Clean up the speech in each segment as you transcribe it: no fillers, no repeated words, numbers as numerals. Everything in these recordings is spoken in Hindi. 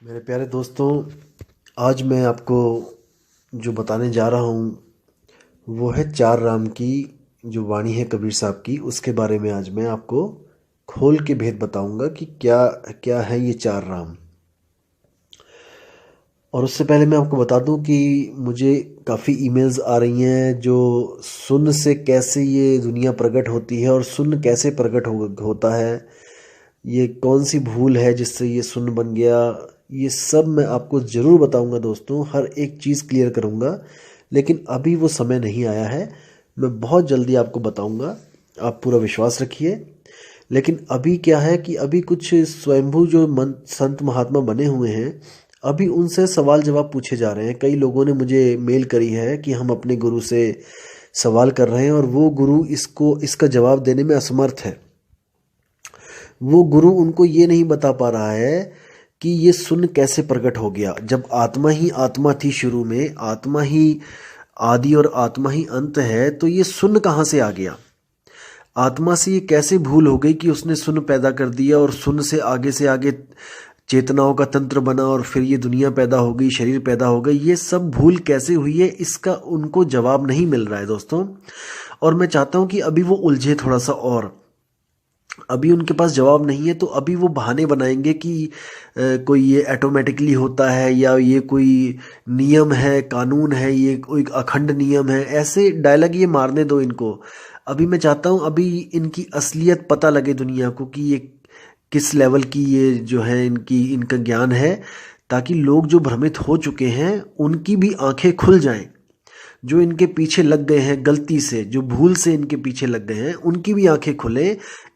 मेरे प्यारे दोस्तों, आज मैं आपको जो बताने जा रहा हूँ वो है चार राम की जो वाणी है कबीर साहब की। उसके बारे में आज मैं आपको खोल के भेद बताऊंगा कि क्या क्या है ये चार राम। और उससे पहले मैं आपको बता दूं कि मुझे काफ़ी ईमेल्स आ रही हैं जो सुन से कैसे ये दुनिया प्रकट होती है और सुन कैसे प्रकट होता है, ये कौन सी भूल है जिससे ये सुन्न बन गया। ये सब मैं आपको ज़रूर बताऊंगा दोस्तों, हर एक चीज़ क्लियर करूंगा। लेकिन अभी वो समय नहीं आया है, मैं बहुत जल्दी आपको बताऊंगा, आप पूरा विश्वास रखिए। लेकिन अभी क्या है कि अभी कुछ स्वयंभू जो संत महात्मा बने हुए हैं, अभी उनसे सवाल जवाब पूछे जा रहे हैं। कई लोगों ने मुझे मेल करी है कि हम अपने गुरु से सवाल कर रहे हैं और वो गुरु इसका जवाब देने में असमर्थ है। वो गुरु उनको ये नहीं बता पा रहा है कि ये सुन कैसे प्रकट हो गया। जब आत्मा ही आत्मा थी शुरू में, आत्मा ही आदि और आत्मा ही अंत है, तो ये सुन कहाँ से आ गया? आत्मा से ये कैसे भूल हो गई कि उसने सुन पैदा कर दिया और सुन से आगे चेतनाओं का तंत्र बना और फिर ये दुनिया पैदा हो गई, शरीर पैदा हो गई। ये सब भूल कैसे हुई है, इसका उनको जवाब नहीं मिल रहा है दोस्तों। और मैं चाहता हूं कि अभी वो उलझे थोड़ा सा, और अभी उनके पास जवाब नहीं है तो अभी वो बहाने बनाएंगे कि कोई ये ऑटोमेटिकली होता है या ये कोई नियम है, कानून है, ये कोई अखंड नियम है। ऐसे डायलॉग ये मारने दो इनको। अभी मैं चाहता हूँ अभी इनकी असलियत पता लगे दुनिया को कि ये किस लेवल की ये जो है इनका ज्ञान है, ताकि लोग जो भ्रमित हो चुके हैं उनकी भी आंखें खुल जाएं। जो इनके पीछे लग गए हैं गलती से, जो भूल से इनके पीछे लग गए हैं, उनकी भी आंखें खुले,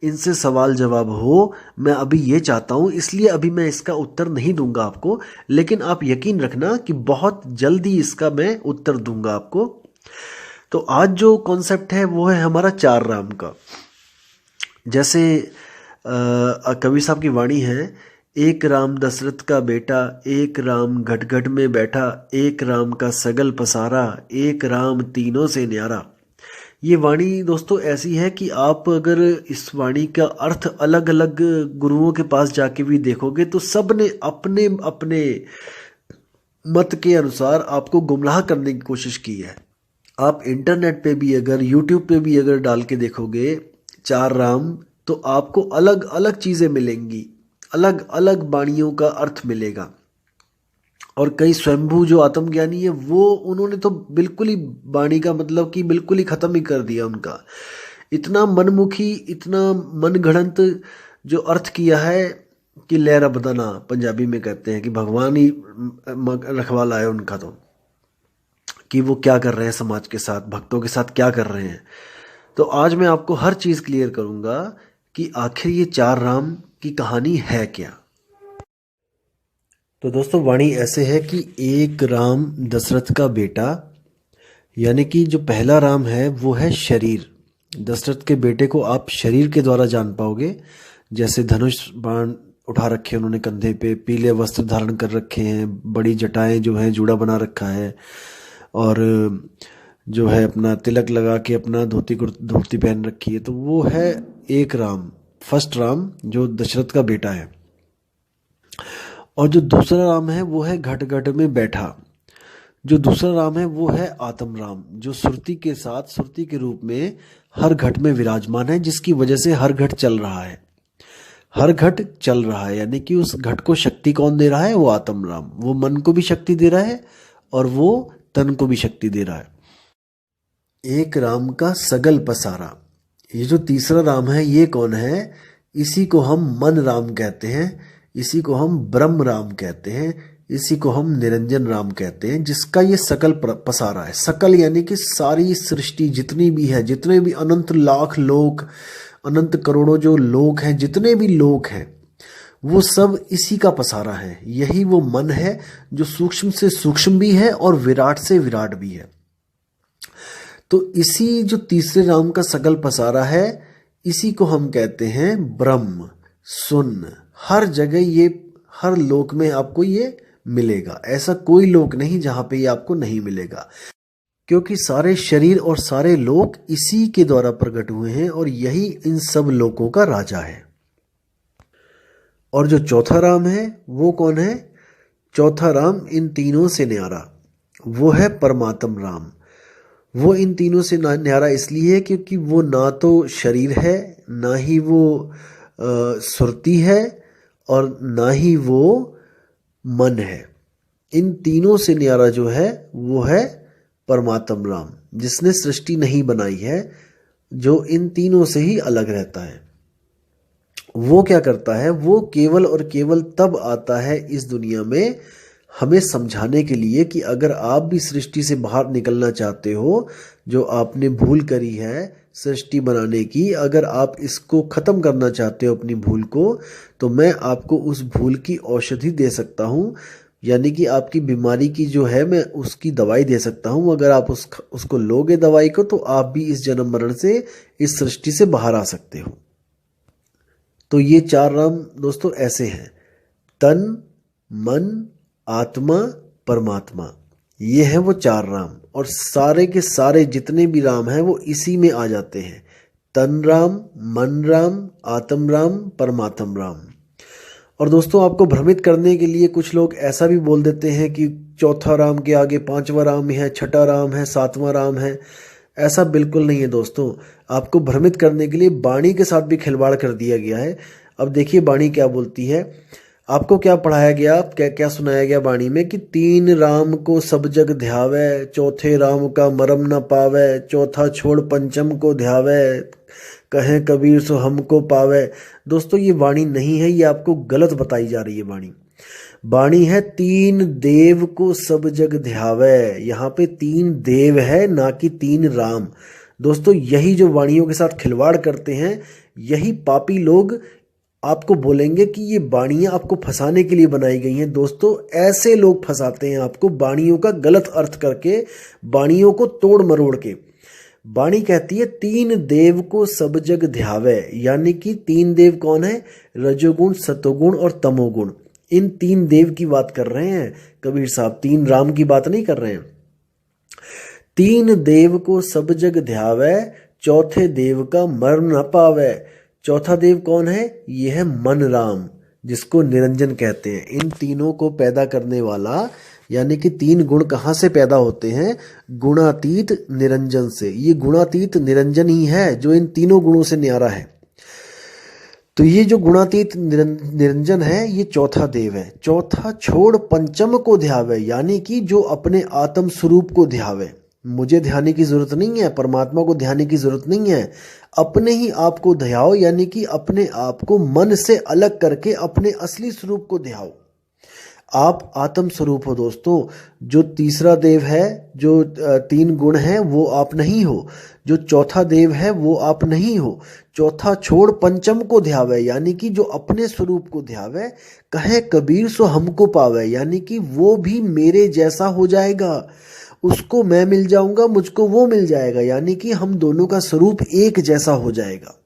इनसे सवाल जवाब हो। मैं अभी ये चाहता हूं, इसलिए अभी मैं इसका उत्तर नहीं दूंगा आपको, लेकिन आप यकीन रखना कि बहुत जल्दी इसका मैं उत्तर दूंगा आपको। तो आज जो कॉन्सेप्ट है वो है हमारा चार राम का। जैसे कबीर साहब की वाणी है, एक राम दशरथ का बेटा, एक राम घट घट में बैठा, एक राम का सगल पसारा, एक राम तीनों से न्यारा। ये वाणी दोस्तों ऐसी है कि आप अगर इस वाणी का अर्थ अलग अलग गुरुओं के पास जाके भी देखोगे तो सब ने अपने अपने मत के अनुसार आपको गुमराह करने की कोशिश की है। आप इंटरनेट पे भी अगर, यूट्यूब पे भी अगर डाल के देखोगे चार राम, तो आपको अलग अलग चीज़ें मिलेंगी, अलग अलग वाणियों का अर्थ मिलेगा। और कई स्वयंभू जो आत्मज्ञानी है वो उन्होंने तो बिल्कुल ही वाणी का मतलब कि बिल्कुल ही खत्म ही कर दिया उनका। इतना मनमुखी, इतना मनगढ़ंत जो अर्थ किया है कि लहरा बदना पंजाबी में कहते हैं कि भगवान ही रखवाला है उनका। तो कि वो क्या कर रहे हैं समाज के साथ, भक्तों के साथ क्या कर रहे हैं। तो आज मैं आपको हर चीज़ क्लियर करूंगा कि आखिर ये चार राम की कहानी है क्या। तो दोस्तों वाणी ऐसे है कि एक राम दशरथ का बेटा, यानी कि जो पहला राम है वो है शरीर। दशरथ के बेटे को आप शरीर के द्वारा जान पाओगे। जैसे धनुष बाण उठा रखे उन्होंने कंधे पे, पीले वस्त्र धारण कर रखे हैं, बड़ी जटाएं जो हैं जूड़ा बना रखा है, और जो है अपना तिलक लगा के अपना धोती पहन रखी है। तो वो है एक राम, फर्स्ट राम जो दशरथ का बेटा है। और जो दूसरा राम है वो है घट घट में बैठा। जो दूसरा राम है वो है आत्म राम, जो सुरती के साथ, सुरती के रूप में हर घट में विराजमान है, जिसकी वजह से हर घट चल रहा है। हर घट चल रहा है यानी कि उस घट को शक्ति कौन दे रहा है? वो आत्म राम। वो मन को भी शक्ति दे रहा है और वो तन को भी शक्ति दे रहा है। एक राम का सगल पसारा। ये जो तीसरा राम है ये कौन है? इसी को हम मन राम कहते हैं, इसी को हम ब्रह्म राम कहते हैं, इसी को हम निरंजन राम कहते हैं, जिसका ये सकल पसारा है। सकल यानी कि सारी सृष्टि जितनी भी है, जितने भी अनंत लाख लोक, अनंत करोड़ों जो लोक हैं, जितने भी लोक हैं, वो सब इसी का पसारा है। यही वो मन है जो सूक्ष्म से सूक्ष्म भी है और विराट से विराट भी है। तो इसी जो तीसरे राम का सकल पसारा है, इसी को हम कहते हैं ब्रह्म। सुन, हर जगह ये, हर लोक में आपको ये मिलेगा। ऐसा कोई लोक नहीं जहां पे ये आपको नहीं मिलेगा, क्योंकि सारे शरीर और सारे लोक इसी के द्वारा प्रकट हुए हैं और यही इन सब लोकों का राजा है। और जो चौथा राम है वो कौन है? चौथा राम इन तीनों से न्यारा, वो है परमात्म राम। वो इन तीनों से न्यारा इसलिए है क्योंकि वो ना तो शरीर है, ना ही वो सुरती है, और ना ही वो मन है। इन तीनों से न्यारा जो है वो है परमात्म राम, जिसने सृष्टि नहीं बनाई है, जो इन तीनों से ही अलग रहता है। वो क्या करता है, वो केवल और केवल तब आता है इस दुनिया में हमें समझाने के लिए कि अगर आप भी सृष्टि से बाहर निकलना चाहते हो, जो आपने भूल करी है सृष्टि बनाने की, अगर आप इसको ख़त्म करना चाहते हो अपनी भूल को, तो मैं आपको उस भूल की औषधि दे सकता हूँ। यानी कि आपकी बीमारी की जो है मैं उसकी दवाई दे सकता हूँ। अगर आप उसको लोगे दवाई को, तो आप भी इस जन्म मरण से, इस सृष्टि से बाहर आ सकते हो। तो ये चार राम दोस्तों ऐसे हैं, तन, मन, आत्मा, परमात्मा। ये है वो चार राम, और सारे के सारे जितने भी राम हैं वो इसी में आ जाते हैं। तन राम, मन राम, आत्म राम, परमात्म राम। और दोस्तों आपको भ्रमित करने के लिए कुछ लोग ऐसा भी बोल देते हैं कि चौथा राम के आगे पांचवा राम है, छठा राम है, सातवां राम है। ऐसा बिल्कुल नहीं है दोस्तों। आपको भ्रमित करने के लिए वाणी के साथ भी खिलवाड़ कर दिया गया है। अब देखिए वाणी क्या बोलती है। आपको क्या पढ़ाया गया, क्या क्या सुनाया गया वाणी में कि तीन राम को सब जग ध्यावे, चौथे राम का मरम न पावे, चौथा छोड़ पंचम को ध्यावे, कहें कबीर सो हमको पावे। दोस्तों ये वाणी नहीं है, ये आपको गलत बताई जा रही है वाणी। वाणी है तीन देव को सब जग ध्यावे। यहाँ पे तीन देव है, ना कि तीन राम। दोस्तों यही जो वाणियों के साथ खिलवाड़ करते हैं, यही पापी लोग आपको बोलेंगे कि ये वाणियां आपको फंसाने के लिए बनाई गई हैं। दोस्तों ऐसे लोग फंसाते हैं आपको वाणियों का गलत अर्थ करके, वाणियों को तोड़ मरोड़ के। वाणी कहती है तीन देव को सब जग ध्यावे, यानी कि तीन देव कौन है, रजोगुण, सतोगुण और तमोगुण। इन तीन देव की बात कर रहे हैं कबीर साहब, तीन राम की बात नहीं कर रहे हैं। तीन देव को सब जग ध्यावे, चौथे देव का मर्म न पावे। चौथा देव कौन है, ये है मन राम, जिसको निरंजन कहते हैं। इन तीनों को पैदा करने वाला, यानी कि तीन गुण कहाँ से पैदा होते हैं, गुणातीत निरंजन से। ये गुणातीत निरंजन ही है जो इन तीनों गुणों से न्यारा है। तो ये जो गुणातीत निरंजन है, ये चौथा देव है। चौथा छोड़ पंचम को ध्यावे, यानी कि जो अपने आत्म स्वरूप को ध्यावे। मुझे ध्याने की जरूरत नहीं है, परमात्मा को ध्याने की जरूरत नहीं है, अपने ही आप को ध्याओ, यानी कि अपने आप को मन से अलग करके अपने असली स्वरूप को ध्याओ। आप आत्म स्वरूप हो दोस्तों। जो तीसरा देव है, जो तीन गुण हैं, वो आप नहीं हो। जो चौथा देव है वो आप नहीं हो। चौथा छोड़ पंचम को ध्यावे, यानी कि जो अपने स्वरूप को ध्यावे, कहे कबीर सो हमको पावे, यानी कि वो भी मेरे जैसा हो जाएगा। उसको मैं मिल जाऊंगा, मुझको वो मिल जाएगा, यानी कि हम दोनों का स्वरूप एक जैसा हो जाएगा।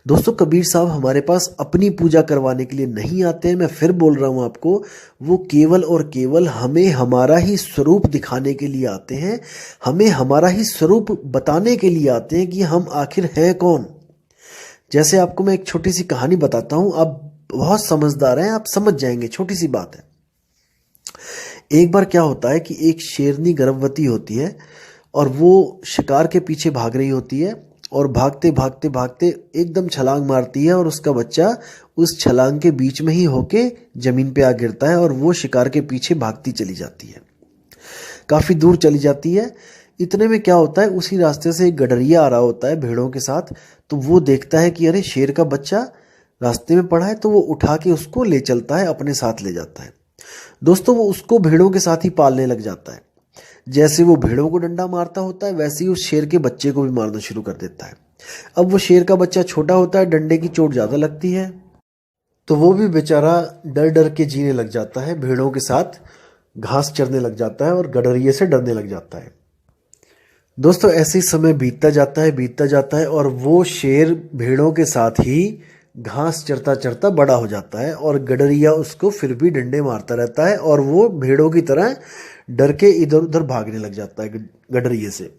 दोस्तों कबीर साहब हमारे पास अपनी पूजा करवाने के लिए नहीं आते हैं, मैं फिर बोल रहा हूं आपको। वो केवल और केवल हमें हमारा ही स्वरूप दिखाने के लिए आते हैं, हमें हमारा ही स्वरूप बताने के लिए आते हैं कि हम आखिर हैं कौन। जैसे आपको मैं एक छोटी सी कहानी बताता हूं, आप बहुत समझदार हैं, आप समझ जाएंगे, छोटी सी बात है। एक बार क्या होता है कि एक शेरनी गर्भवती होती है और वो शिकार के पीछे भाग रही होती है, और भागते भागते भागते एकदम छलांग मारती है, और उसका बच्चा उस छलांग के बीच में ही होके जमीन पे आ गिरता है, और वो शिकार के पीछे भागती चली जाती है, काफी दूर चली जाती है। इतने में क्या होता है, उसी रास्ते से एक गडरिया आ रहा होता है भेड़ों के साथ। तो वो देखता है कि अरे शेर का बच्चा रास्ते में पड़ा है, तो वो उठा के उसको ले चलता है, अपने साथ ले जाता है। दोस्तों वो उसको भेड़ों के साथ ही पालने लग जाता है। जैसे वो भेड़ों को डंडा मारता होता है, वैसे ही उस शेर के बच्चे को भी मारना शुरू कर देता है। अब वो शेर का बच्चा छोटा होता है, डंडे की चोट ज्यादा लगती है, तो वो भी बेचारा डर डर के जीने लग जाता है, भेड़ों के साथ घास चरने लग जाता है और गडरिये से डरने लग जाता है। दोस्तों ऐसे ही समय बीतता जाता है, और वो शेर भेड़ों के साथ ही घास चरता चरता बड़ा हो जाता है, और गडरिया उसको फिर भी डंडे मारता रहता है, और वो भेड़ों की तरह डर के इधर उधर भागने लग जाता है गडरिये से।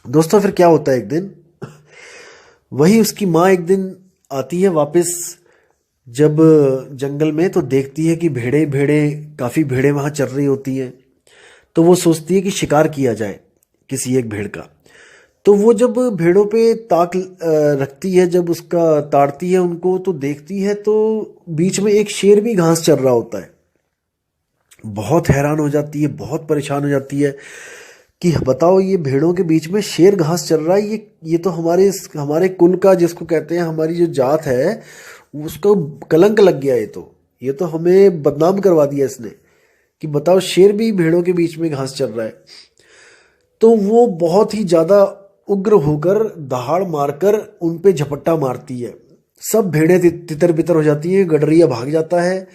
दोस्तों फिर क्या होता है, एक दिन वही उसकी माँ एक दिन आती है वापस जब जंगल में तो देखती है कि भेड़े भेड़े काफ़ी भेड़े वहाँ चर रही होती हैं। तो वो सोचती है कि शिकार किया जाए किसी एक भेड़ का। तो वो जब भेड़ों पे ताक रखती है, जब उसका ताड़ती है उनको, तो देखती है तो बीच में एक शेर भी घास चर रहा होता है। बहुत हैरान हो जाती है, बहुत परेशान हो जाती है कि बताओ, ये भेड़ों के बीच में शेर घास चल रहा है, ये तो हमारे हमारे कुल का, जिसको कहते हैं हमारी जो जात है, उसको कलंक लग गया। ये तो हमें बदनाम करवा दिया इसने, कि बताओ शेर भी भेड़ों के बीच में घास चल रहा है। तो वो बहुत ही ज़्यादा उग्र होकर दहाड़ मारकर उन पे झपट्टा मारती है। सब भेड़ें तितर बितर हो जाती हैं, गडरिया भाग जाता है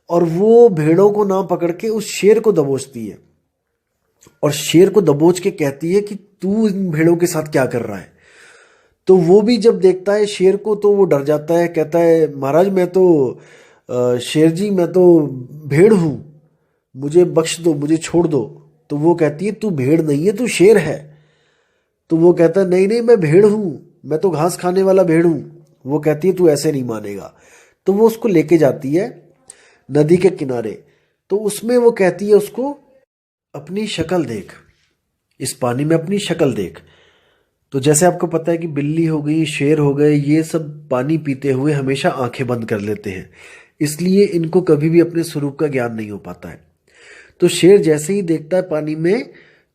और वो भेड़ों को ना पकड़ के उस शेर को दबोचती है और शेर को दबोच के कहती है कि तू इन भेड़ों के साथ क्या कर रहा है। तो वो भी जब देखता है शेर को तो वो डर जाता है, कहता है महाराज मैं तो शेर जी, मैं तो भेड़ हूँ, मुझे बख्श दो, मुझे छोड़ दो। तो वो कहती है तू भेड़ नहीं है, तू शेर है। तो वो कहता है नहीं नहीं, मैं भेड़ हूँ, मैं तो घास खाने वाला भेड़ हूँ। वो कहती है तू ऐसे नहीं मानेगा। तो वो उसको लेके जाती है नदी के किनारे। तो उसमें वो कहती है उसको, अपनी शक्ल देख, इस पानी में अपनी शक्ल देख। तो जैसे आपको पता है कि बिल्ली हो गई, शेर हो गए, ये सब पानी पीते हुए हमेशा आंखें बंद कर लेते हैं, इसलिए इनको कभी भी अपने स्वरूप का ज्ञान नहीं हो पाता है। तो शेर जैसे ही देखता है पानी में,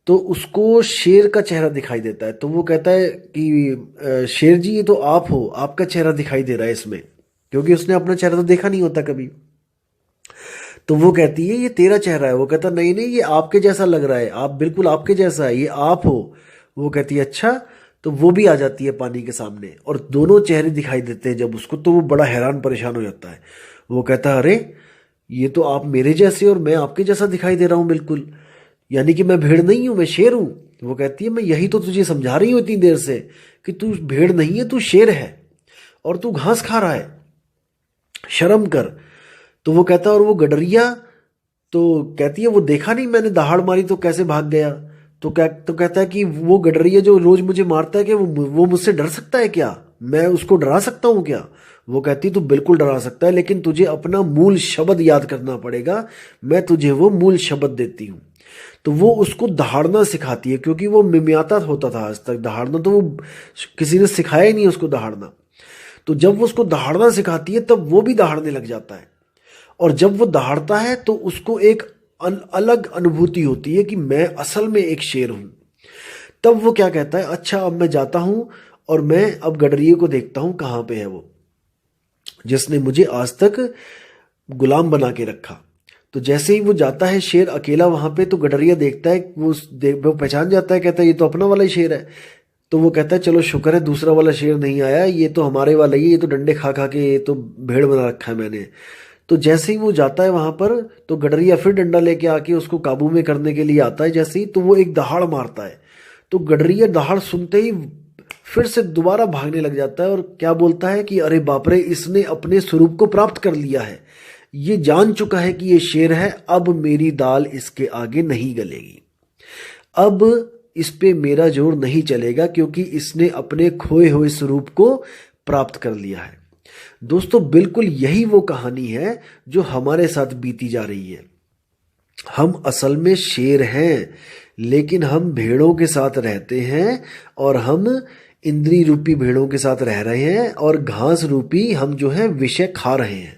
तो उसको शेर का चेहरा दिखाई देता है। तो वो कहता है कि शेर जी ये तो आप हो, आपका चेहरा दिखाई दे रहा है इसमें, क्योंकि उसने अपना चेहरा तो देखा नहीं होता कभी। तो वो कहती है ये तेरा चेहरा है। वो कहता नहीं नहीं, ये आपके जैसा लग रहा है, आप बिल्कुल आपके जैसा है, ये आप हो। वो कहती है अच्छा। तो वो भी आ जाती है पानी के सामने और दोनों चेहरे दिखाई देते हैं जब उसको। तो वो बड़ा हैरान परेशान हो जाता है। वो कहता है अरे, ये तो आप मेरे जैसे और मैं आपके जैसा दिखाई दे रहा हूँ बिल्कुल, यानी कि मैं भेड़ नहीं हूँ, मैं शेर हूँ। वो कहती है मैं यही तो तुझे समझा रही हूँ इतनी देर से कि तू भेड़ नहीं है, तू शेर है और तू घास खा रहा है, शर्म कर। तो वो कहता है और वो गडरिया, तो कहती है वो देखा नहीं मैंने दहाड़ मारी तो कैसे भाग गया। तो कहता है कि वो गडरिया जो रोज मुझे मारता है, कि वो मुझसे डर सकता है क्या, मैं उसको डरा सकता हूँ क्या। वो कहती तू बिल्कुल डरा सकता है, लेकिन तुझे अपना मूल शब्द याद करना पड़ेगा, मैं तुझे वो मूल शब्द देती हूँ। तो वो उसको दहाड़ना सिखाती है, क्योंकि वो मिमियाता होता था आज तक दहाड़ना, तो वो किसी ने सिखाया ही नहीं उसको दहाड़ना। तो जब वो उसको दहाड़ना सिखाती है तब वो भी दहाड़ने लग जाता है। और जब वो दहाड़ता है तो उसको एक अलग अनुभूति होती है कि मैं असल में एक शेर हूं। तब वो क्या कहता है, अच्छा अब मैं जाता हूं और मैं अब गडरिये को देखता हूं कहां पे है वो, जिसने मुझे आज तक गुलाम बना के रखा। तो जैसे ही वो जाता है शेर अकेला वहां पे, तो गडरिया देखता है, वो पहचान जाता है, कहता है ये तो अपना वाला ही शेर है। तो वो कहता है चलो शुक्र है दूसरा वाला शेर नहीं आया, ये तो हमारे वाला ही है, ये तो डंडे खा खा के ये तो भेड़ बना रखा है मैंने। तो जैसे ही वो जाता है वहां पर, तो गडरिया फिर डंडा लेके आके उसको काबू में करने के लिए आता है। जैसे ही तो वो एक दहाड़ मारता है, तो गडरिया दहाड़ सुनते ही फिर से दोबारा भागने लग जाता है और क्या बोलता है कि अरे बाप रे, इसने अपने स्वरूप को प्राप्त कर लिया है, ये जान चुका है कि ये शेर है, अब मेरी दाल इसके आगे नहीं गलेगी, अब इस पे मेरा जोर नहीं चलेगा, क्योंकि इसने अपने खोए हुए स्वरूप को प्राप्त कर लिया है। दोस्तों बिल्कुल यही वो कहानी है जो हमारे साथ बीती जा रही है। हम असल में शेर हैं, लेकिन हम भेड़ों के साथ रहते हैं और हम इंद्री रूपी भेड़ों के साथ रह रहे हैं और घास रूपी हम जो है विषय खा रहे हैं,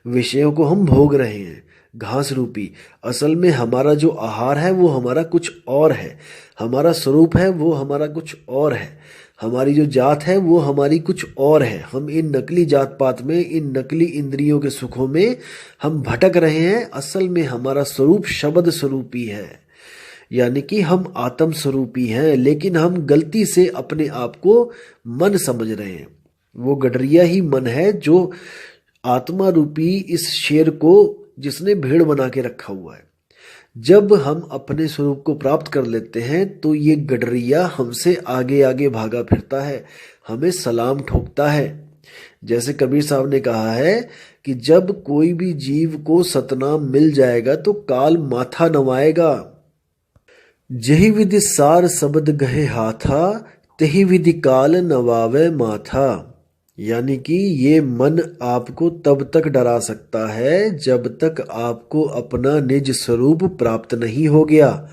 विषयों को हम भोग रहे हैं घास रूपी। असल में हमारा जो आहार है वो हमारा कुछ और है, हमारा स्वरूप है वो हमारा कुछ और है, हमारी जो जात है वो हमारी कुछ और है। हम इन नकली जात पात में, इन नकली इंद्रियों के सुखों में हम भटक रहे हैं। असल में हमारा स्वरूप शब्द स्वरूपी है, यानी कि हम आत्म स्वरूपी हैं, लेकिन हम गलती से अपने आप को मन समझ रहे हैं। वो गडरिया ही मन है जो आत्मा रूपी इस शेर को, जिसने भेड़ बना के रखा हुआ है। जब हम अपने स्वरूप को प्राप्त कर लेते हैं तो ये गडरिया हमसे आगे आगे भागा फिरता है, हमें सलाम ठोकता है। जैसे कबीर साहब ने कहा है कि जब कोई भी जीव को सतनाम मिल जाएगा तो काल माथा नवाएगा। जही विधि सार शब्द गहे हाथा, तही विधि काल नवावे माथा। यानी कि ये मन आपको तब तक डरा सकता है जब तक आपको अपना निज स्वरूप प्राप्त नहीं हो गया।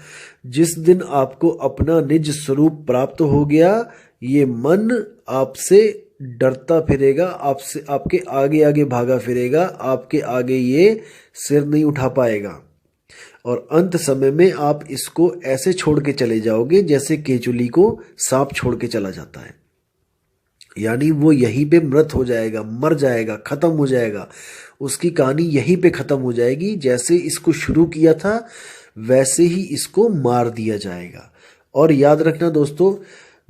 जिस दिन आपको अपना निज स्वरूप प्राप्त हो गया, ये मन आपसे डरता फिरेगा, आपसे आपके आगे आगे भागा फिरेगा, आपके आगे ये सिर नहीं उठा पाएगा। और अंत समय में आप इसको ऐसे छोड़ के चले जाओगे जैसे केचुली को सांप छोड़ के चला जाता है। यानी वो यहीं पे मृत हो जाएगा, मर जाएगा, खत्म हो जाएगा। उसकी कहानी यहीं पे खत्म हो जाएगी। जैसे इसको शुरू किया था वैसे ही इसको मार दिया जाएगा। और याद रखना दोस्तों,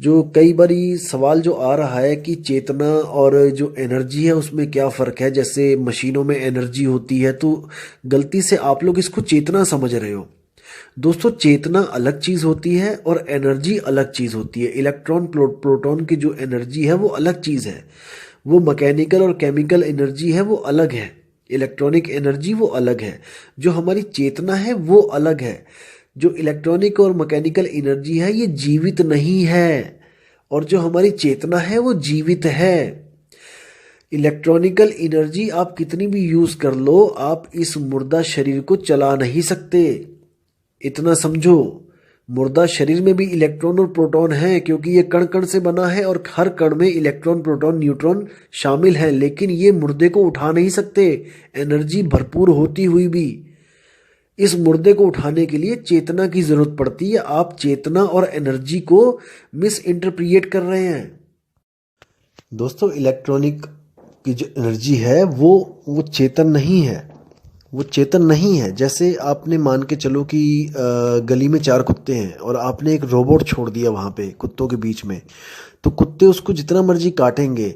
जो कई बारी सवाल जो आ रहा है कि चेतना और जो एनर्जी है उसमें क्या फ़र्क है, जैसे मशीनों में एनर्जी होती है, तो गलती से आप लोग इसको चेतना समझ रहे हो। दोस्तों, चेतना अलग चीज़ होती है और एनर्जी अलग चीज़ होती है। इलेक्ट्रॉन प्रोटॉन की जो एनर्जी है वो अलग चीज़ है। वो मैकेनिकल और केमिकल एनर्जी है, वो अलग है। इलेक्ट्रॉनिक एनर्जी वो अलग है। जो हमारी चेतना है वो अलग है। जो इलेक्ट्रॉनिक और मैकेनिकल एनर्जी है ये जीवित नहीं है, और जो हमारी चेतना है वो जीवित है। इलेक्ट्रॉनिकल एनर्जी आप कितनी भी यूज़ कर लो, आप इस मुर्दा शरीर को चला नहीं सकते। इतना समझो, मुर्दा शरीर में भी इलेक्ट्रॉन और प्रोटॉन है, क्योंकि ये कण कण से बना है और हर कण में इलेक्ट्रॉन, प्रोटॉन, न्यूट्रॉन शामिल है। लेकिन ये मुर्दे को उठा नहीं सकते, एनर्जी भरपूर होती हुई भी। इस मुर्दे को उठाने के लिए चेतना की जरूरत पड़ती है। आप चेतना और एनर्जी को मिस इंटरप्रिएट कर रहे हैं। दोस्तों, इलेक्ट्रॉनिक की जो एनर्जी है वो चेतन नहीं है, वो चेतन नहीं है। जैसे आपने मान के चलो कि गली में 4 कुत्ते हैं और आपने एक रोबोट छोड़ दिया वहाँ पे कुत्तों के बीच में, तो कुत्ते उसको जितना मर्जी काटेंगे,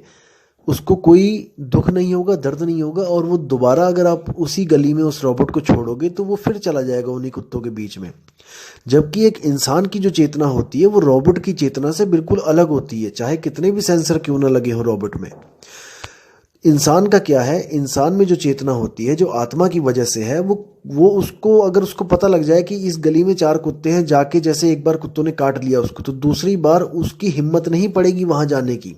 उसको कोई दुख नहीं होगा, दर्द नहीं होगा, और वो दोबारा अगर आप उसी गली में उस रोबोट को छोड़ोगे तो वो फिर चला जाएगा उन्हीं कुत्तों के बीच में। जबकि एक इंसान की जो चेतना होती है वो रोबोट की चेतना से बिल्कुल अलग होती है, चाहे कितने भी सेंसर क्यों ना लगे हो रोबोट में। इंसान का क्या है, इंसान में जो चेतना होती है, जो आत्मा की वजह से है, वो उसको, अगर उसको पता लग जाए कि इस गली में 4 कुत्ते हैं, जाके जैसे एक बार कुत्तों ने काट लिया उसको, तो दूसरी बार उसकी हिम्मत नहीं पड़ेगी वहां जाने की।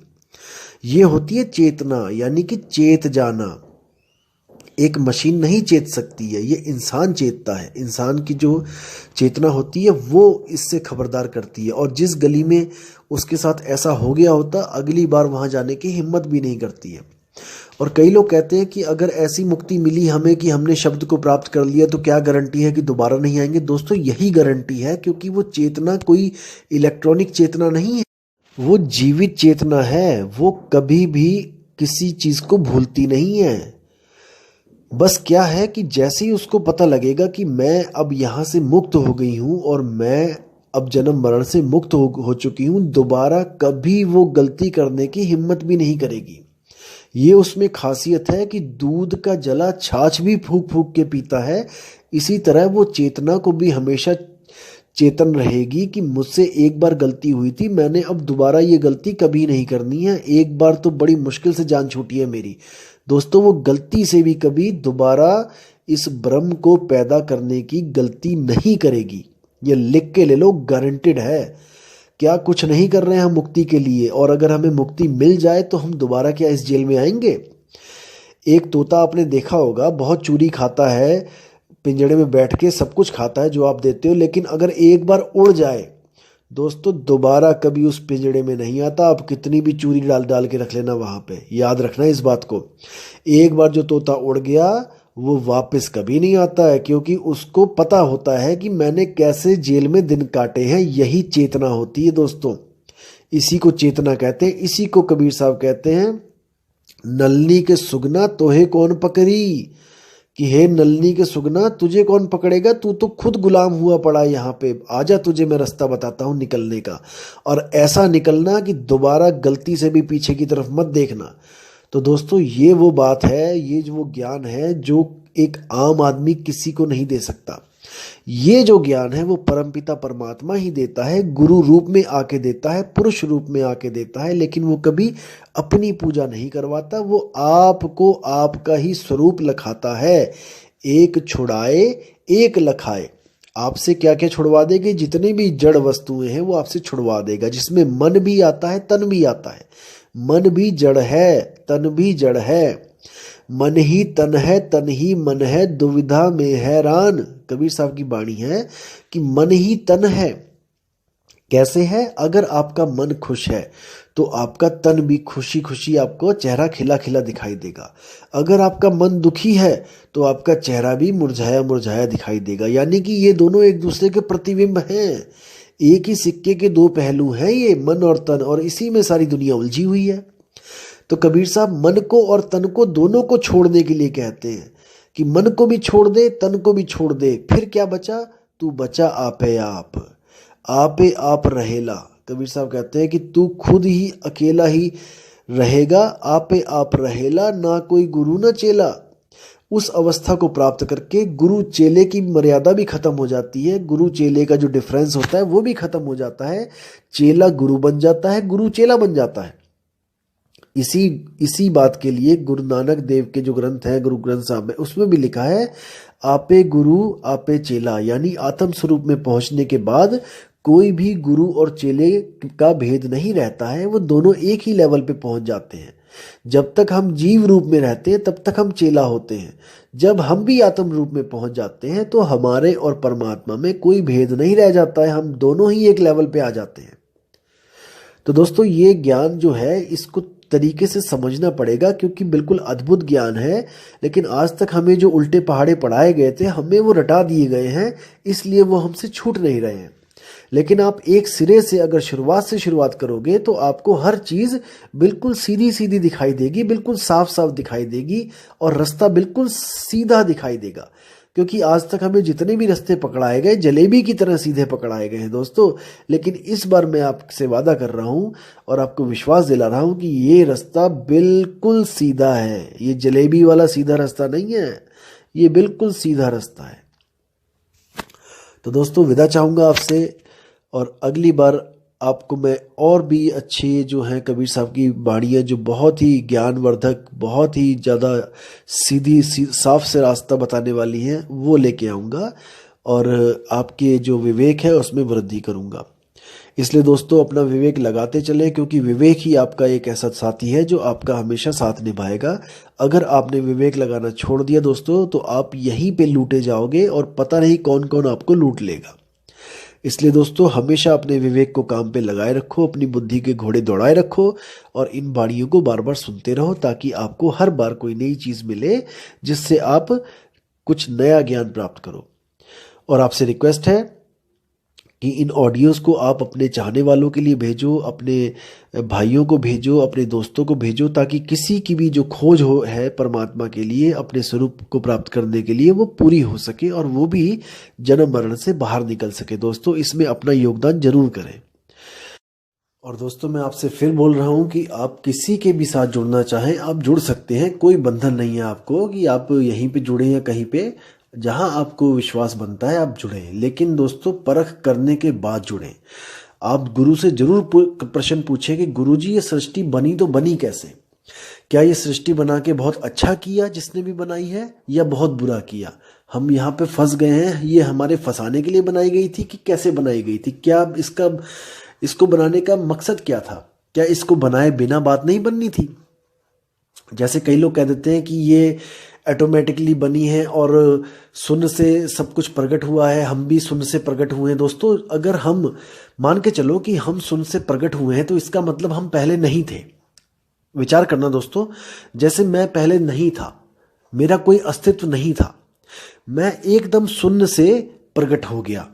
ये होती है चेतना, यानी कि चेत जाना। एक मशीन नहीं चेत सकती है, ये इंसान चेतता है। इंसान की जो चेतना होती है वो इससे खबरदार करती है, और जिस गली में उसके साथ ऐसा हो गया होता, अगली बार वहां जाने की हिम्मत भी नहीं करती है। और कई लोग कहते हैं कि अगर ऐसी मुक्ति मिली हमें कि हमने शब्द को प्राप्त कर लिया, तो क्या गारंटी है कि दोबारा नहीं आएंगे। दोस्तों, यही गारंटी है, क्योंकि वो चेतना कोई इलेक्ट्रॉनिक चेतना नहीं है, वो जीवित चेतना है। वो कभी भी किसी चीज को भूलती नहीं है। बस क्या है कि जैसे ही उसको पता लगेगा कि मैं अब यहाँ से मुक्त हो गई हूँ और मैं अब जन्म मरण से मुक्त हो चुकी हूँ, दोबारा कभी वो गलती करने की हिम्मत भी नहीं करेगी। ये उसमें खासियत है कि दूध का जला छाछ भी फूक फूक के पीता है। इसी तरह वो चेतना को भी हमेशा चेतन रहेगी कि मुझसे एक बार गलती हुई थी, मैंने अब दोबारा ये गलती कभी नहीं करनी है। एक बार तो बड़ी मुश्किल से जान छूटी है मेरी। दोस्तों, वो गलती से भी कभी दोबारा इस ब्रह्म को पैदा करने की गलती नहीं करेगी। ये लिख के ले लो, गारंटेड है। क्या कुछ नहीं कर रहे हैं हम मुक्ति के लिए, और अगर हमें मुक्ति मिल जाए तो हम दोबारा क्या इस जेल में आएंगे। एक तोता आपने देखा होगा, बहुत चूरी खाता है, पिंजड़े में बैठ के सब कुछ खाता है जो आप देते हो, लेकिन अगर एक बार उड़ जाए दोस्तों, दोबारा कभी उस पिंजड़े में नहीं आता। आप कितनी भी चूरी डाल डाल के रख लेना वहां पे, याद रखना इस बात को। एक बार जो तोता उड़ गया वो वापस कभी नहीं आता है, क्योंकि उसको पता होता है कि मैंने कैसे जेल में दिन काटे हैं। यही चेतना होती है दोस्तों, इसी को चेतना कहते हैं। इसी को कबीर साहब कहते हैं, नलनी के सुगना तोहे कौन पकड़ी, कि हे नलनी के सुगना तुझे कौन पकड़ेगा, तू तो खुद गुलाम हुआ पड़ा है यहाँ पे। आजा, तुझे मैं रास्ता बताता हूँ निकलने का, और ऐसा निकलना कि दोबारा गलती से भी पीछे की तरफ मत देखना। तो दोस्तों, ये वो बात है, ये जो वो ज्ञान है जो एक आम आदमी किसी को नहीं दे सकता। ये जो ज्ञान है वो परमपिता परमात्मा ही देता है, गुरु रूप में आके देता है, पुरुष रूप में आके देता है। लेकिन वो कभी अपनी पूजा नहीं करवाता, वो आपको आपका ही स्वरूप लखाता है। एक छुड़ाए एक लखाए। आपसे क्या क्या छुड़वा देगी, जितनी भी जड़ वस्तुएं हैं वो आपसे छुड़वा देगा, जिसमें मन भी आता है, तन भी आता है। मन भी जड़ है तन भी जड़ है, मन ही तन है तन ही मन है, दुविधा में हैरान। कबीर साहब की वाणी है कि मन ही तन है। कैसे है? अगर आपका मन खुश है तो आपका तन भी खुशी खुशी, आपको चेहरा खिला खिला दिखाई देगा। अगर आपका मन दुखी है तो आपका चेहरा भी मुरझाया मुरझाया दिखाई देगा। यानी कि ये दोनों एक दूसरे के प्रतिबिंब हैं, एक ही सिक्के के दो पहलू हैं ये मन और तन, और इसी में सारी दुनिया उलझी हुई है। तो कबीर साहब मन को और तन को दोनों को छोड़ने के लिए कहते हैं कि मन को भी छोड़ दे तन को भी छोड़ दे, फिर क्या बचा? तू बचा आपे आपे आप रहेला। कबीर साहब कहते हैं कि तू खुद ही अकेला ही रहेगा, आपे आप रहेला, ना कोई गुरु ना चेला। उस अवस्था को प्राप्त करके गुरु चेले की मर्यादा भी खत्म हो जाती है, गुरु चेले का जो डिफरेंस होता है वो भी खत्म हो जाता है, चेला गुरु बन जाता है, गुरु चेला बन जाता है। इसी बात के लिए गुरु नानक देव के जो ग्रंथ हैं, गुरु ग्रंथ साहब में, उसमें भी लिखा है आपे गुरु आपे चेला। यानी आत्म स्वरूप में पहुंचने के बाद कोई भी गुरु और चेले का भेद नहीं रहता है, वो दोनों एक ही लेवल पे पहुंच जाते हैं। जब तक हम जीव रूप में रहते हैं तब तक हम चेला होते हैं, जब हम भी आत्म रूप में पहुंच जाते हैं तो हमारे और परमात्मा में कोई भेद नहीं रह जाता है, हम दोनों ही एक लेवल पे आ जाते हैं। तो दोस्तों ये ज्ञान जो है इसको तरीके से समझना पड़ेगा, क्योंकि बिल्कुल अद्भुत ज्ञान है, लेकिन आज तक हमें जो उल्टे पहाड़े पढ़ाए गए थे हमें वो रटा दिए गए हैं, इसलिए वो हमसे छूट नहीं रहे हैं। लेकिन आप एक सिरे से अगर शुरुआत से शुरुआत करोगे तो आपको हर चीज़ बिल्कुल सीधी सीधी दिखाई देगी, बिल्कुल साफ साफ दिखाई देगी, और रास्ता बिल्कुल सीधा दिखाई देगा। क्योंकि आज तक हमें जितने भी रास्ते पकड़ाए गए जलेबी की तरह सीधे पकड़ाए गए हैं दोस्तों, लेकिन इस बार मैं आपसे वादा कर रहा हूं और आपको विश्वास दिला रहा हूं कि ये रास्ता बिल्कुल सीधा है, ये जलेबी वाला सीधा रास्ता नहीं है, ये बिल्कुल सीधा रास्ता है। तो दोस्तों विदा चाहूँगा आपसे, और अगली बार आपको मैं और भी अच्छे जो हैं कबीर साहब की वाणियाँ जो बहुत ही ज्ञानवर्धक, बहुत ही ज़्यादा साफ से रास्ता बताने वाली हैं वो लेके आऊँगा, और आपके जो विवेक है उसमें वृद्धि करूँगा। इसलिए दोस्तों अपना विवेक लगाते चलें, क्योंकि विवेक ही आपका एक ऐसा साथी है जो आपका हमेशा साथ निभाएगा। अगर आपने विवेक लगाना छोड़ दिया दोस्तों तो आप यहीं पे लूटे जाओगे और पता नहीं कौन कौन आपको लूट लेगा। इसलिए दोस्तों हमेशा अपने विवेक को काम पे लगाए रखो, अपनी बुद्धि के घोड़े दौड़ाए रखो, और इन वाणियों को बार बार सुनते रहो, ताकि आपको हर बार कोई नई चीज़ मिले जिससे आप कुछ नया ज्ञान प्राप्त करो। और आपसे रिक्वेस्ट है कि इन ऑडियोज़ को आप अपने चाहने वालों के लिए भेजो, अपने भाइयों को भेजो, अपने दोस्तों को भेजो, ताकि किसी की भी जो खोज है परमात्मा के लिए, अपने स्वरूप को प्राप्त करने के लिए, वो पूरी हो सके और वो भी जन्म मरण से बाहर निकल सके। दोस्तों इसमें अपना योगदान जरूर करें। और दोस्तों मैं आपसे फिर बोल रहा हूँ कि आप किसी के भी साथ जुड़ना चाहें आप जुड़ सकते हैं, कोई बंधन नहीं है आपको कि आप यहीं पे जुड़ें या कहीं पे, जहां आपको विश्वास बनता है आप जुड़ें, लेकिन दोस्तों परख करने के बाद जुड़ें। आप गुरु से जरूर प्रश्न पूछें कि गुरुजी ये सृष्टि बनी तो बनी कैसे? क्या ये सृष्टि बना के बहुत अच्छा किया जिसने भी बनाई है, या बहुत बुरा किया? हम यहाँ पे फंस गए हैं, ये हमारे फंसाने के लिए बनाई गई थी कि कैसे बनाई गई थी? क्या इसको बनाने का मकसद क्या था? क्या इसको बनाए बिना बात नहीं बननी थी? जैसे कई लोग कह देते हैं कि ये ऑटोमेटिकली बनी है और शून्य से सब कुछ प्रकट हुआ है, हम भी शून्य से प्रकट हुए हैं। दोस्तों अगर हम मान के चलो कि हम शून्य से प्रकट हुए हैं तो इसका मतलब हम पहले नहीं थे। विचार करना दोस्तों, जैसे मैं पहले नहीं था, मेरा कोई अस्तित्व नहीं था, मैं एकदम शून्य से प्रकट हो गया।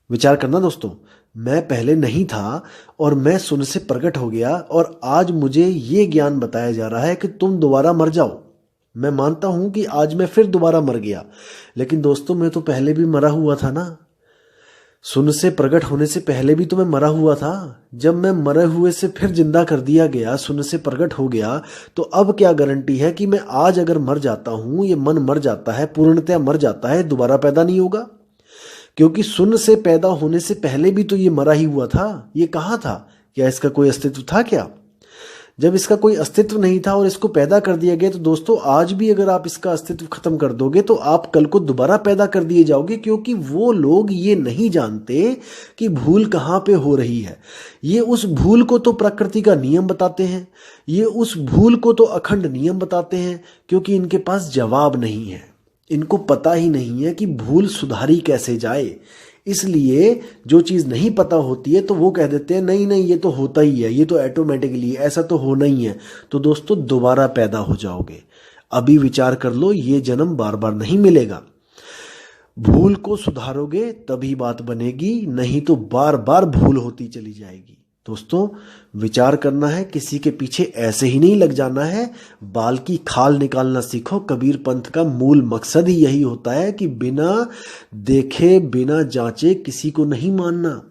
विचार करना दोस्तों, मैं पहले नहीं था और मैं शून्य से प्रकट हो गया, और आज मुझे ये ज्ञान बताया जा रहा है कि तुम दोबारा मर जाओ। मैं मानता हूं कि आज मैं फिर दोबारा मर गया, लेकिन दोस्तों मैं तो पहले भी मरा हुआ था ना। शून्य से प्रकट होने से पहले भी तो मैं मरा हुआ था। जब मैं मरे हुए से फिर जिंदा कर दिया गया, शून्य से प्रकट हो गया, तो अब क्या गारंटी है कि मैं आज अगर मर जाता हूं, ये मन मर जाता है, पूर्णतया मर जाता है, दोबारा पैदा नहीं होगा? क्योंकि शून्य से पैदा होने से पहले भी तो ये मरा ही हुआ था। ये कहाँ था? क्या इसका कोई अस्तित्व था क्या? जब इसका कोई अस्तित्व नहीं था और इसको पैदा कर दिया गया, तो दोस्तों आज भी अगर आप इसका अस्तित्व खत्म कर दोगे तो आप कल को दोबारा पैदा कर दिए जाओगे, क्योंकि वो लोग ये नहीं जानते कि भूल कहाँ पे हो रही है। ये उस भूल को तो प्रकृति का नियम बताते हैं, ये उस भूल को तो अखंड नियम बताते हैं, क्योंकि इनके पास जवाब नहीं है। इनको पता ही नहीं है कि भूल सुधारी कैसे जाए। इसलिए जो चीज़ नहीं पता होती है तो वो कह देते हैं नहीं नहीं ये तो होता ही है, ये तो ऑटोमेटिकली, ऐसा तो होना ही है। तो दोस्तों दोबारा पैदा हो जाओगे। अभी विचार कर लो, ये जन्म बार बार नहीं मिलेगा। भूल को सुधारोगे तभी बात बनेगी, नहीं तो बार बार भूल होती चली जाएगी। दोस्तों विचार करना है, किसी के पीछे ऐसे ही नहीं लग जाना है। बाल की खाल निकालना सीखो। कबीर पंथ का मूल मकसद ही यही होता है कि बिना देखे बिना जांचे किसी को नहीं मानना।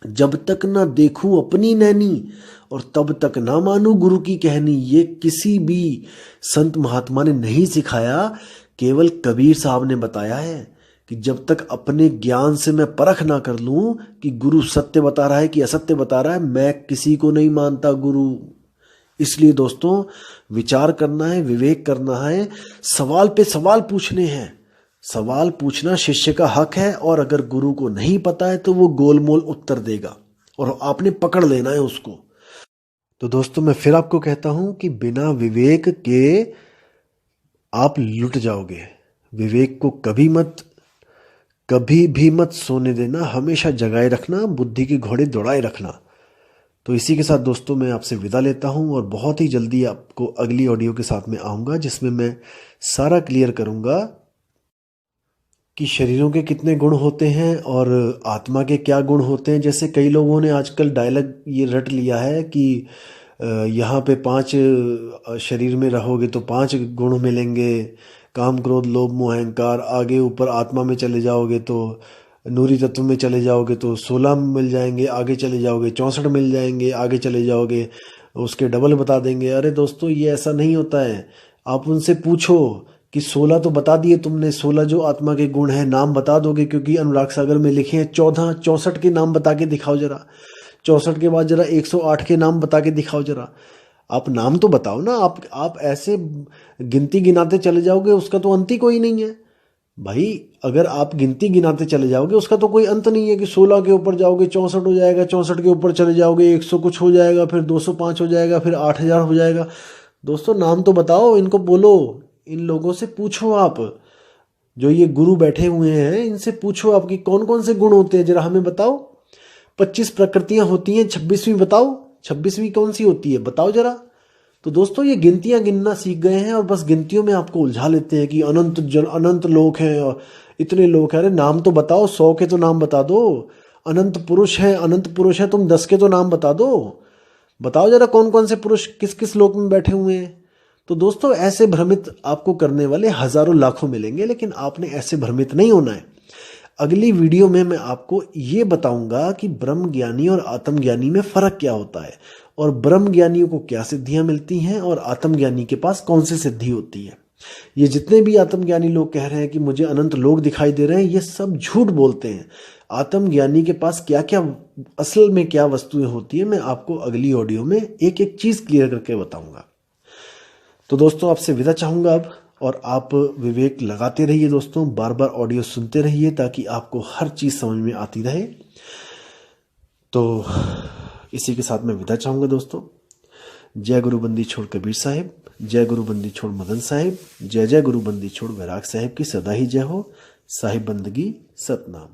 जब तक ना देखूं अपनी नैनी और तब तक ना मानूं गुरु की कहनी। ये किसी भी संत महात्मा ने नहीं सिखाया, केवल कबीर साहब ने बताया है कि जब तक अपने ज्ञान से मैं परख ना कर लूं कि गुरु सत्य बता रहा है कि असत्य बता रहा है, मैं किसी को नहीं मानता गुरु। इसलिए दोस्तों विचार करना है, विवेक करना है, सवाल पे सवाल पूछने हैं। सवाल पूछना शिष्य का हक है, और अगर गुरु को नहीं पता है तो वो गोलमोल उत्तर देगा और आपने पकड़ लेना है उसको। तो दोस्तों मैं फिर आपको कहता हूं कि बिना विवेक के आप लुट जाओगे। विवेक को कभी भी मत सोने देना, हमेशा जगाए रखना, बुद्धि के घोड़े दौड़ाए रखना। तो इसी के साथ दोस्तों मैं आपसे विदा लेता हूं, और बहुत ही जल्दी आपको अगली ऑडियो के साथ में आऊँगा, जिसमें मैं सारा क्लियर करूँगा कि शरीरों के कितने गुण होते हैं और आत्मा के क्या गुण होते हैं। जैसे कई लोगों ने आजकल डायलॉग ये रट लिया है कि यहाँ पे 5 शरीर में रहोगे तो 5 गुण मिलेंगे, काम क्रोध लोभ मोह अहंकार। आगे ऊपर आत्मा में चले जाओगे तो नूरी तत्व में चले जाओगे तो 16 मिल जाएंगे, आगे चले जाओगे 64 मिल जाएंगे, आगे चले जाओगे उसके डबल बता देंगे। अरे दोस्तों ये ऐसा नहीं होता है। आप उनसे पूछो कि 16 तो बता दिए तुमने, 16 जो आत्मा के गुण हैं नाम बता दोगे, क्योंकि अनुराग सागर में लिखे हैं 14, 64 के नाम बता के दिखाओ जरा। 64 के बाद जरा 108 के नाम बता के दिखाओ जरा। आप नाम तो बताओ ना। आप ऐसे गिनती गिनाते चले जाओगे, उसका तो अंत ही कोई नहीं है भाई। अगर आप गिनती गिनाते चले जाओगे उसका तो कोई अंत नहीं है कि 16 के ऊपर जाओगे 64 हो जाएगा, 64 के ऊपर चले जाओगे 100 कुछ हो जाएगा, फिर 205 हो जाएगा, फिर 8000 हो जाएगा। दोस्तों नाम तो बताओ, इनको बोलो, इन लोगों से पूछो। आप जो ये गुरु बैठे हुए हैं इनसे पूछो आपकी कौन कौन से गुण होते हैं, जरा हमें बताओ। 25 प्रकृतियां होती हैं, 26वीं बताओ, 26वीं कौन सी होती है बताओ जरा। तो दोस्तों ये गिनतियां गिनना सीख गए हैं और बस गिनतियों में आपको उलझा लेते हैं कि अनंत लोक हैं और इतने लोग हैं। अरे नाम तो बताओ, 100 के तो नाम बता दो। अनंत पुरुष है, तुम 10 के तो नाम बता दो। बताओ जरा कौन कौन से पुरुष किस किस लोक में बैठे हुए हैं। तो दोस्तों ऐसे भ्रमित आपको करने वाले हजारों लाखों मिलेंगे, लेकिन आपने ऐसे भ्रमित नहीं होना है। अगली वीडियो में मैं आपको ये बताऊंगा कि ब्रह्म ज्ञानी और आत्मज्ञानी में फर्क क्या होता है, और ब्रह्म ज्ञानियों को क्या सिद्धियां मिलती हैं और आत्मज्ञानी के पास कौन सी सिद्धि होती है। ये जितने भी आत्मज्ञानी लोग कह रहे हैं कि मुझे अनंत लोग दिखाई दे रहे हैं, ये सब झूठ बोलते हैं। आत्मज्ञानी के पास क्या क्या असल में क्या वस्तुएं होती है, मैं आपको अगली ऑडियो में एक एक चीज क्लियर करके बताऊंगा। तो दोस्तों आपसे विदा चाहूंगा अब, और आप विवेक लगाते रहिए दोस्तों, बार बार ऑडियो सुनते रहिए ताकि आपको हर चीज़ समझ में आती रहे। तो इसी के साथ मैं विदा चाहूंगा दोस्तों। जय गुरु बंदी छोड़ कबीर साहिब, जय गुरु बंदी छोड़ मदन साहिब, जय जय गुरु बंदी छोड़ वैराग साहिब की सदा ही जय हो। साहिब बंदगी सतनाम।